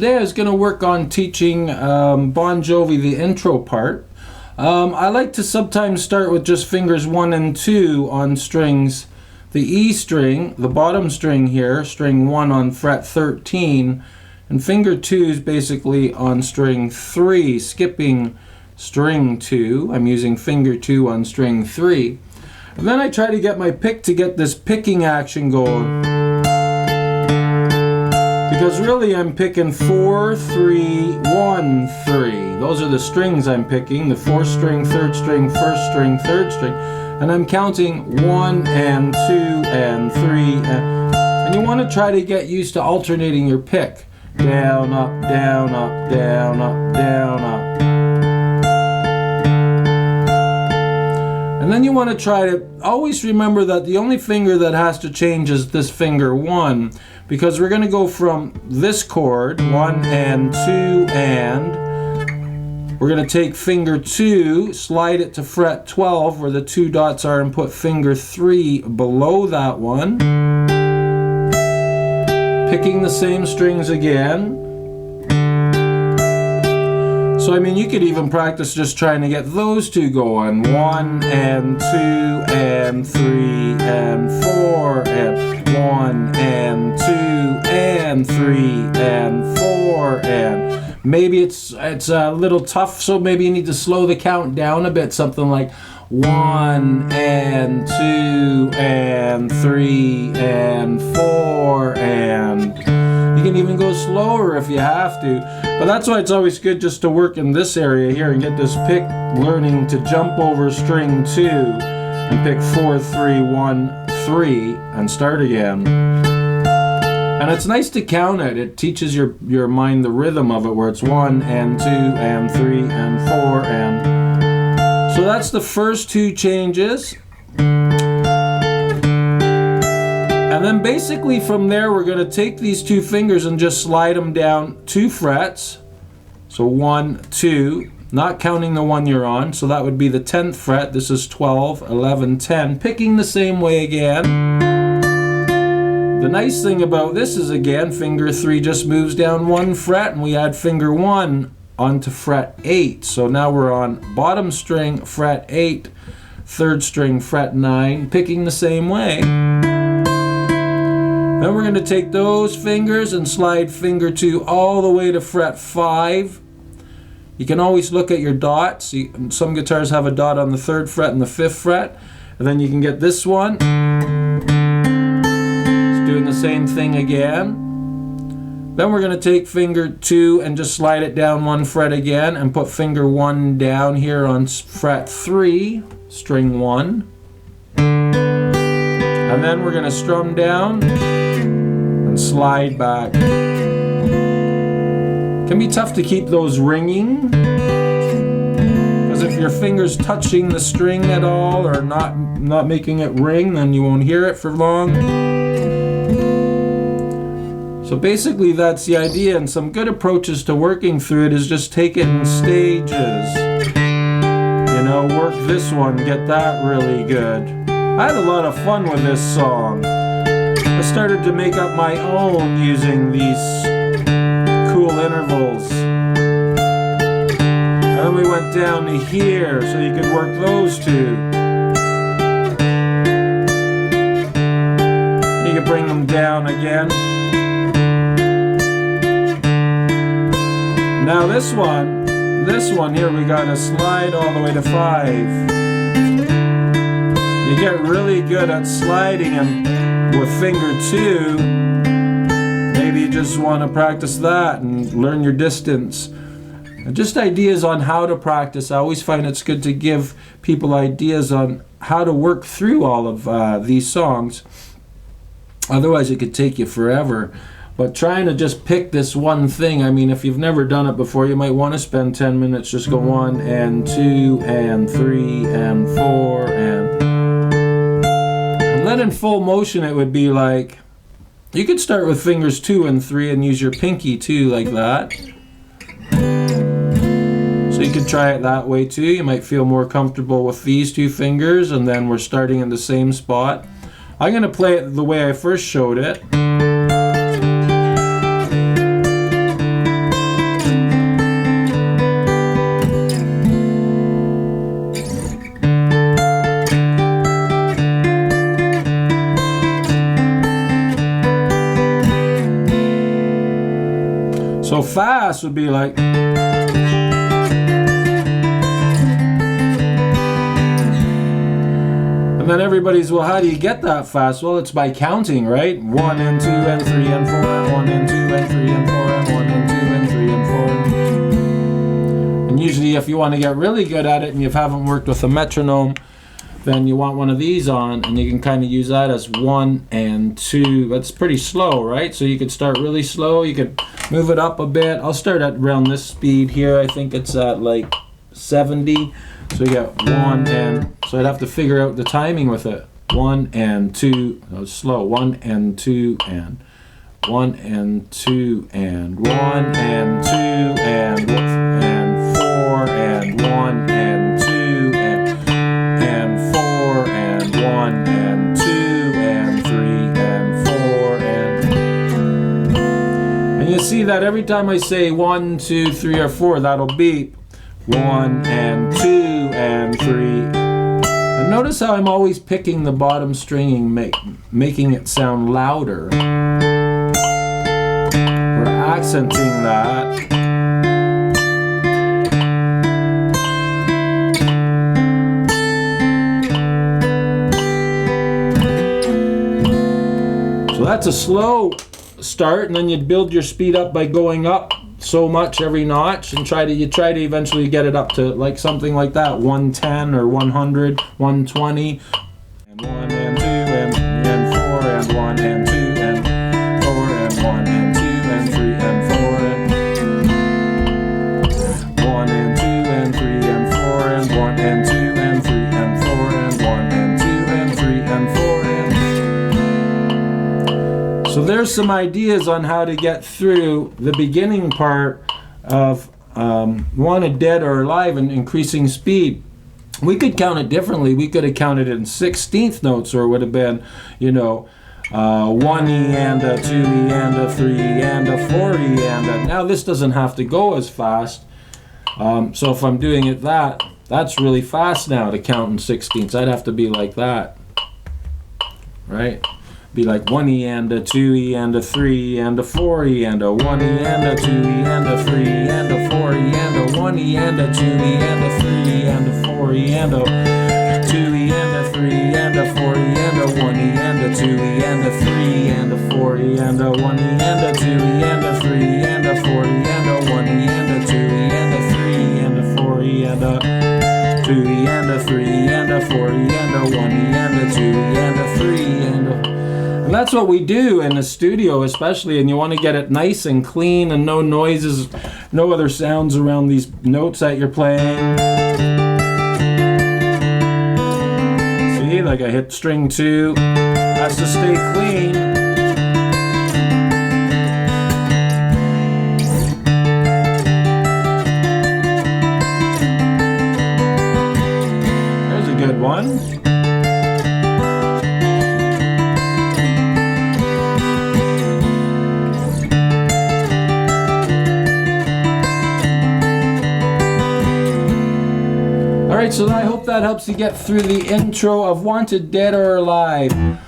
Today I was going to work on teaching Bon Jovi the intro part. I like to sometimes start with just fingers 1 and 2 on strings. The E string, the bottom string here, string 1 on fret 13, and finger 2 is basically on string 3, skipping string 2. I'm using finger 2 on string 3. And then I try to get my pick to get this picking action going. Because really I'm picking 4, 3, 1, 3. Those are the strings I'm picking. The 4th string, 3rd string, 1st string, 3rd string. And I'm counting 1 and 2 and 3. And you want to try to get used to alternating your pick. Down, up, down, up, down, up, down, up. And then you want to try to always remember that the only finger that has to change is this finger 1. Because we're going to go from this chord, 1 and 2 and, we're going to take finger 2, slide it to fret 12 where the 2 dots are, and put finger 3 below that one. Picking the same strings again. So I mean, you could even practice just trying to get those two going. 1 and 2 and 3 and 4 and 1 and 2 and 3 and 4 and maybe it's a little tough, so maybe you need to slow the count down a bit, something like 1 and 2 and 3 and 4 and you can even go slower if you have to. But that's why it's always good just to work in this area here and get this pick, learning to jump over string 2 and pick 4, 3, 1, 3 and start again. And it's nice to count it. It teaches your mind the rhythm of it, where it's 1 and 2 and 3 and 4 and... So that's the first 2 changes. And then basically from there we're going to take these 2 fingers and just slide them down 2 frets. So 1, 2, not counting the one you're on, so that would be the 10th fret. This is 12, 11, 10, picking the same way again. The nice thing about this is, again, finger 3 just moves down 1 fret and we add finger 1 onto fret 8. So now we're on bottom string, fret 8, 3rd string, fret 9, picking the same way. Then we're going to take those fingers and slide finger 2 all the way to fret 5. You can always look at your dots. Some guitars have a dot on the 3rd fret and the 5th fret. And then you can get this one. It's doing the same thing again. Then we're going to take finger 2 and just slide it down 1 fret again and put finger 1 down here on fret 3, string 1. And then we're going to strum down and slide back. It can be tough to keep those ringing, because if your finger's touching the string at all or not making it ring, then you won't hear it for long. So basically that's the idea, and some good approaches to working through it is just take it in stages. You know, work this one, get that really good. I had a lot of fun with this song. I started to make up my own using these cool intervals. And then we went down to here so you could work those 2. You could bring them down again. Now this one here, we gotta slide all the way to 5. You get really good at sliding them with finger 2. Maybe you just want to practice that and learn your distance. Just ideas on how to practice. I always find it's good to give people ideas on how to work through all of these songs. Otherwise it could take you forever. But trying to just pick this one thing, I mean, if you've never done it before, you might want to spend 10 minutes, just go 1 and 2 and 3 and 4 and then in full motion it would be like, you could start with fingers 2 and 3 and use your pinky too, like that. So you could try it that way too. You might feel more comfortable with these 2 fingers, and then we're starting in the same spot. I'm going to play it the way I first showed it. fast would be like. And then everybody's, well, how do you get that fast? Well, it's by counting, right? 1 and 2 and 3 and 4 and 1 and 2 and 3 and 4 and 1 and 2 and 3 and 4. And usually if you want to get really good at it and you haven't worked with a metronome, then you want one of these on, and you can kind of use that as 1 and 2. That's pretty slow, right? So you could start really slow, you could move it up a bit. I'll start at around this speed here. I think it's at like 70. So you get 1 and, so I'd have to figure out the timing with it. 1 and 2, that was slow. 1 and 2 and 1 and 2 and 1 and 2 and 4 and 1 and 2 and 4 and 1 and 2 and 3 and 4 and you see that every time I say 1, 2, 3, or 4, that'll beep. 1 and 2 and 3. And notice how I'm always picking the bottom string and making it sound louder. We're accenting that. So that's a slow start, and then you'd build your speed up by going up so much every notch, and you try to eventually get it up to like something like that, 110 or 100, 120, and 1 and 2 and 4 and 1 and 2 and 4 and 1 and 2 and 3 and 4 and 1 and 2 and 3 and 4 and 1 and 2 and 3 and 4 and 1 and 2 and 3 and 4 and. So there's some ideas on how to get through the beginning part of Wanted Dead or Alive and increasing speed. We could count it differently. We could have counted it in 16th notes, or it would have been, you know, 1 E and a 2 E and a 3 E and a 4 E and a. Now this doesn't have to go as fast. So if I'm doing it that's really fast now to count in 16ths. I'd have to be like that, right? Be like 1 E and a 2 E and a 3 E and a 4 E and a 1 E and a 2 E and a 3 E and a 4 E and a 1 E and a 2 E and a 3 E and a 4 E and a 2 E and a 3 E and a 4 E and a 1 E and a 2 E and a 3 E and a 4 E and a 1 E and a 2 E and a 3 E and a 4 E and a 1 E and a 2 E and a 3 E and a 4 E and a 2 E and a 3 E and a 4 E and a 1 E and a 2 E and a 3 E and a. And that's what we do in the studio especially, and you want to get it nice and clean and no noises, no other sounds around these notes that you're playing. See, like I hit string 2, that's to stay clean. There's a good one. Alright, so I hope that helps you get through the intro of Wanted Dead or Alive.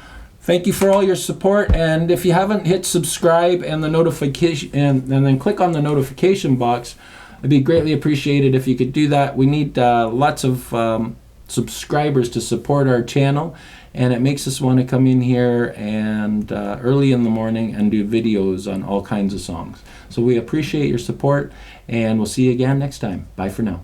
Thank you for all your support, and if you haven't hit subscribe and the notification and then click on the notification box, it'd be greatly appreciated if you could do that. We need lots of subscribers to support our channel, and it makes us want to come in here and early in the morning and do videos on all kinds of songs. So we appreciate your support, and we'll see you again next time. Bye for now.